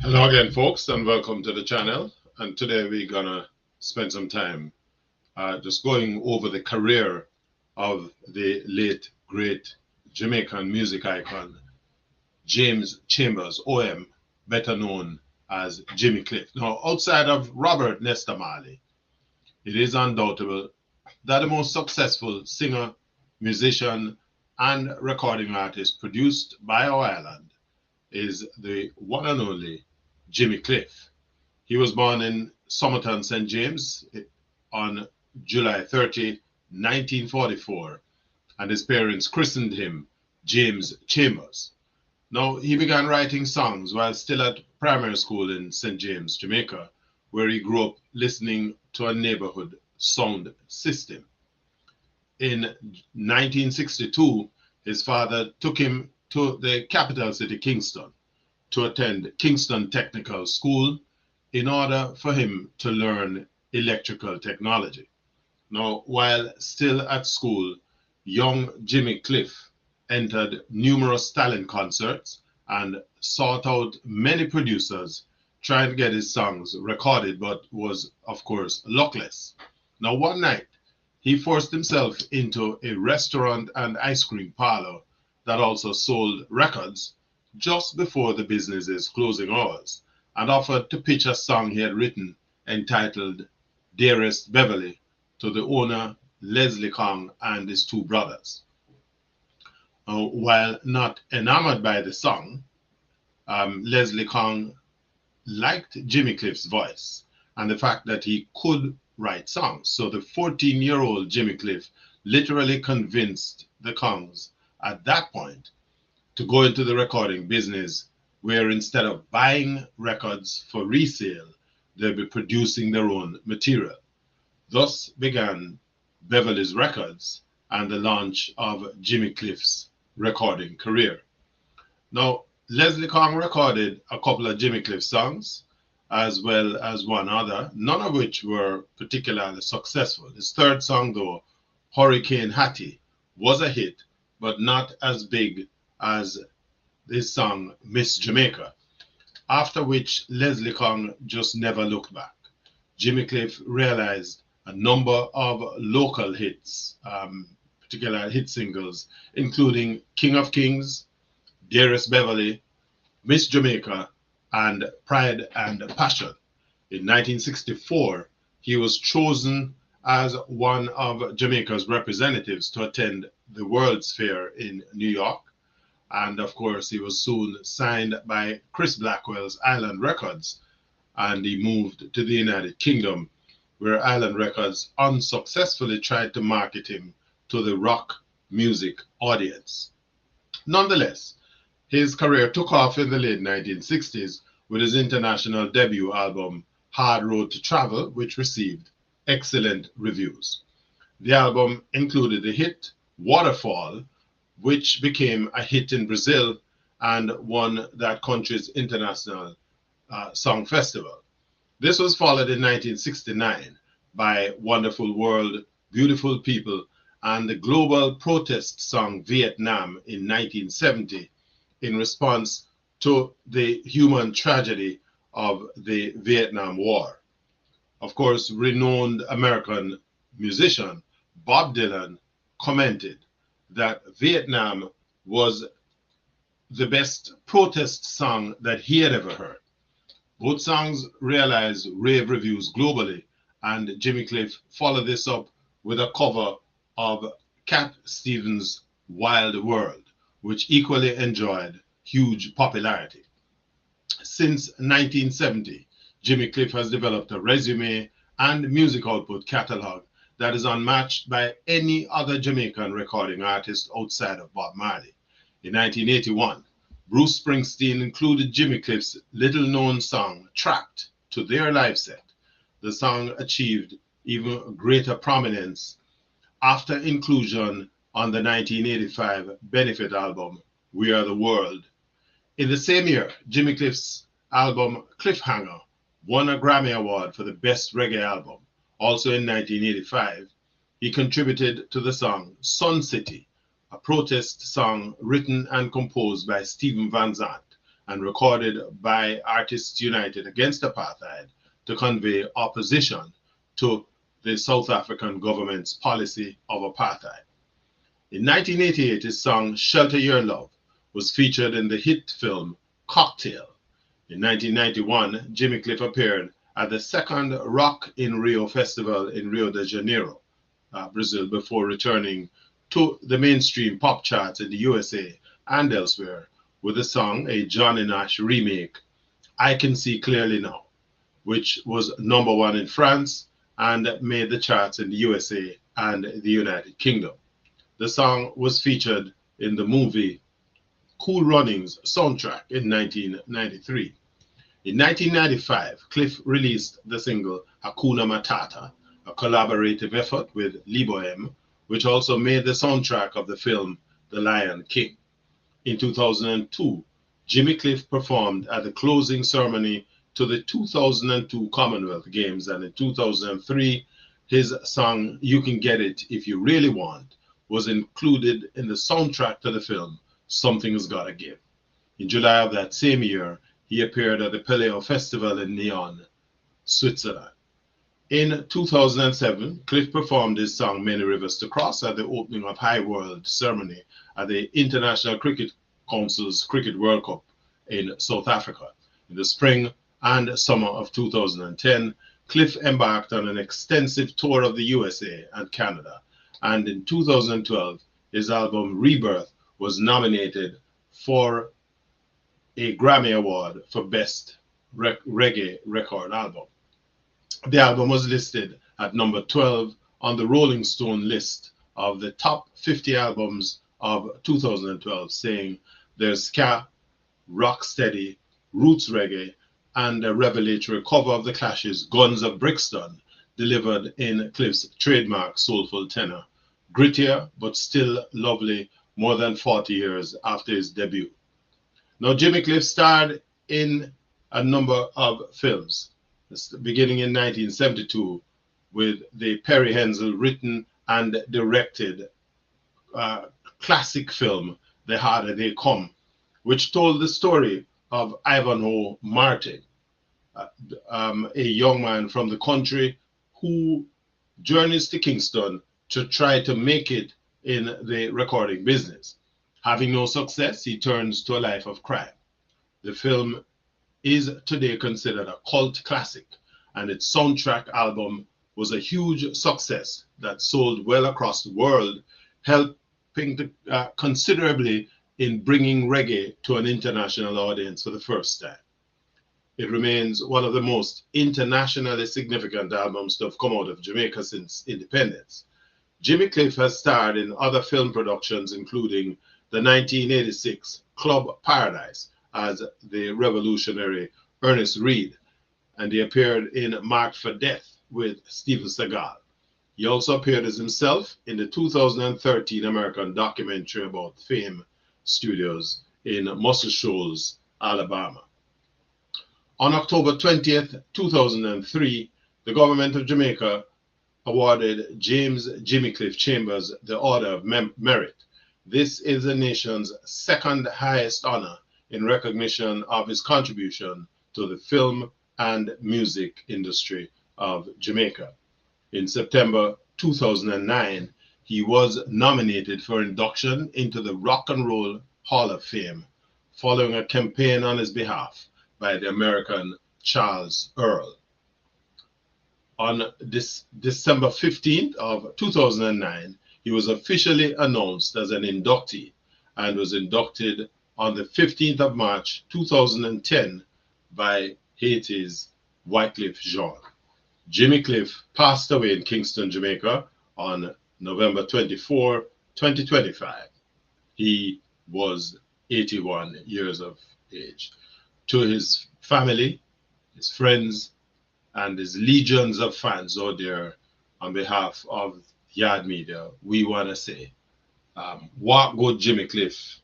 Hello again, folks, and welcome to the channel. And today we're gonna spend some time just going over the career of the late great Jamaican music icon James Chambers, OM, better known as Jimmy Cliff. Now, outside of Robert Nesta Marley, it is undoubtable that the most successful singer, musician, and recording artist produced by our island is the one and only Jimmy Cliff. He was born in Somerton, St. James on July 30, 1944, and his parents christened him James Chambers. Now, he began writing songs while still at primary school in St. James, Jamaica, where he grew up listening to a neighborhood sound system. In 1962, his father took him to the capital city, Kingston, to attend Kingston Technical School in order for him to learn electrical technology. Now, while still at school, young Jimmy Cliff entered numerous talent concerts and sought out many producers trying to get his songs recorded, but was, of course, luckless. Now, one night, he forced himself into a restaurant and ice cream parlor that also sold records just before the business's closing hours and offered to pitch a song he had written entitled Dearest Beverly to the owner, Leslie Kong, and his two brothers. While not enamored by the song, Leslie Kong liked Jimmy Cliff's voice and the fact that he could write songs. So the 14-year-old Jimmy Cliff literally convinced the Kongs at that point to go into the recording business, where instead of buying records for resale, they'll be producing their own material. Thus began Beverly's Records and the launch of Jimmy Cliff's recording career. Now, Leslie Kong recorded a couple of Jimmy Cliff songs, as well as one other, none of which were particularly successful. His third song, though, Hurricane Hattie, was a hit, but not as big as his song Miss Jamaica, after which Leslie Kong just never looked back. Jimmy Cliff realized a number of local hits, particular hit singles, including King of Kings, Dearest Beverly, Miss Jamaica, and Pride and Passion. In 1964, he was chosen as one of Jamaica's representatives to attend the World's Fair in New York. And of course, he was soon signed by Chris Blackwell's Island Records, and he moved to the United Kingdom, where Island Records unsuccessfully tried to market him to the rock music audience. Nonetheless, his career took off in the late 1960s with his international debut album, Hard Road to Travel, which received excellent reviews. The album included the hit Waterfall, which became a hit in Brazil and won that country's international song festival. This was followed in 1969 by Wonderful World, Beautiful People, and the global protest song Vietnam in 1970 in response to the human tragedy of the Vietnam War. Of course, renowned American musician Bob Dylan commented that Vietnam was the best protest song that he had ever heard. Both songs realized rave reviews globally, and Jimmy Cliff followed this up with a cover of Cat Stevens' Wild World, which equally enjoyed huge popularity. Since 1970, Jimmy Cliff has developed a resume and music output catalog that is unmatched by any other Jamaican recording artist outside of Bob Marley. In 1981, Bruce Springsteen included Jimmy Cliff's little-known song, Trapped, to their live set. The song achieved even greater prominence after inclusion on the 1985 benefit album, We Are the World. In the same year, Jimmy Cliff's album, Cliffhanger, won a Grammy Award for the Best Reggae Album. Also in 1985, he contributed to the song Sun City, a protest song written and composed by Stephen Van Zandt and recorded by Artists United Against Apartheid to convey opposition to the South African government's policy of apartheid. In 1988, his song Shelter Your Love was featured in the hit film Cocktail. In 1991, Jimmy Cliff appeared at the second Rock in Rio festival in Rio de Janeiro, Brazil, before returning to the mainstream pop charts in the USA and elsewhere with the song, a Johnny Nash remake, I Can See Clearly Now, which was #1 in France and made the charts in the USA and the United Kingdom. The song was featured in the movie Cool Runnings soundtrack in 1993. In 1995, Cliff released the single Hakuna Matata, a collaborative effort with Lebo M, which also made the soundtrack of the film The Lion King. In 2002, Jimmy Cliff performed at the closing ceremony to the 2002 Commonwealth Games, and in 2003, his song You Can Get It If You Really Want was included in the soundtrack to the film Something's Gotta Give. In July of that same year, he appeared at the Paleo Festival in Nyon, Switzerland. In 2007, Cliff performed his song Many Rivers to Cross at the opening of High World ceremony at the International Cricket Council's Cricket World Cup in South Africa. In the spring and summer of 2010, Cliff embarked on an extensive tour of the USA and Canada, and in 2012, his album Rebirth was nominated for a Grammy Award for Best Reggae Record Album. The album was listed at number 12 on the Rolling Stone list of the top 50 albums of 2012, saying there's ska, rocksteady, roots reggae, and a revelatory cover of the Clash's Guns of Brixton, delivered in Cliff's trademark soulful tenor, grittier but still lovely more than 40 years after his debut. Now, Jimmy Cliff starred in a number of films, beginning in 1972 with the Perry Hensel written and directed classic film, The Harder They Come, which told the story of Ivanhoe Martin, a young man from the country who journeys to Kingston to try to make it in the recording business. Having no success, he turns to a life of crime. The film is today considered a cult classic, and its soundtrack album was a huge success that sold well across the world, helping considerably in bringing reggae to an international audience for the first time. It remains one of the most internationally significant albums to have come out of Jamaica since independence. Jimmy Cliff has starred in other film productions, including the 1986 Club Paradise as the revolutionary Ernest Reed, and he appeared in Marked for Death with Steven Seagal. He also appeared as himself in the 2013 American documentary about Fame Studios in Muscle Shoals, Alabama. On October 20th, 2003, the government of Jamaica awarded James Jimmy Cliff Chambers the Order of Merit. This is the nation's second highest honor in recognition of his contribution to the film and music industry of Jamaica. In September 2009, he was nominated for induction into the Rock and Roll Hall of Fame, following a campaign on his behalf by the American Charles Earl. On December 15th of 2009, he was officially announced as an inductee and was inducted on the 15th of March 2010 by Haiti's Wycliffe Jean. Jimmy Cliff passed away in Kingston, Jamaica on November 24, 2025. He was 81 years of age. To his family, his friends, and his legions of fans out there, on behalf of Yard Media, we want to say, walk good, Jimmy Cliff.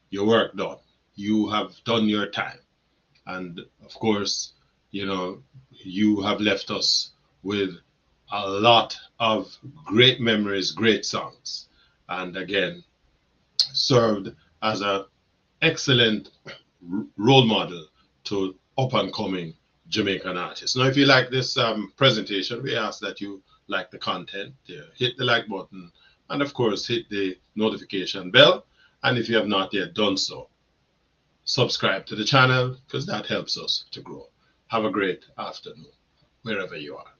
Your work done. You have done your time. And of course, you have left us with a lot of great memories, great songs. And again, served as an excellent role model to up and coming Jamaican artists. Now, if you like this presentation, we ask that you like the content, hit the like button, and of course, hit the notification bell. And if you have not yet done so, subscribe to the channel because that helps us to grow. Have a great afternoon, wherever you are.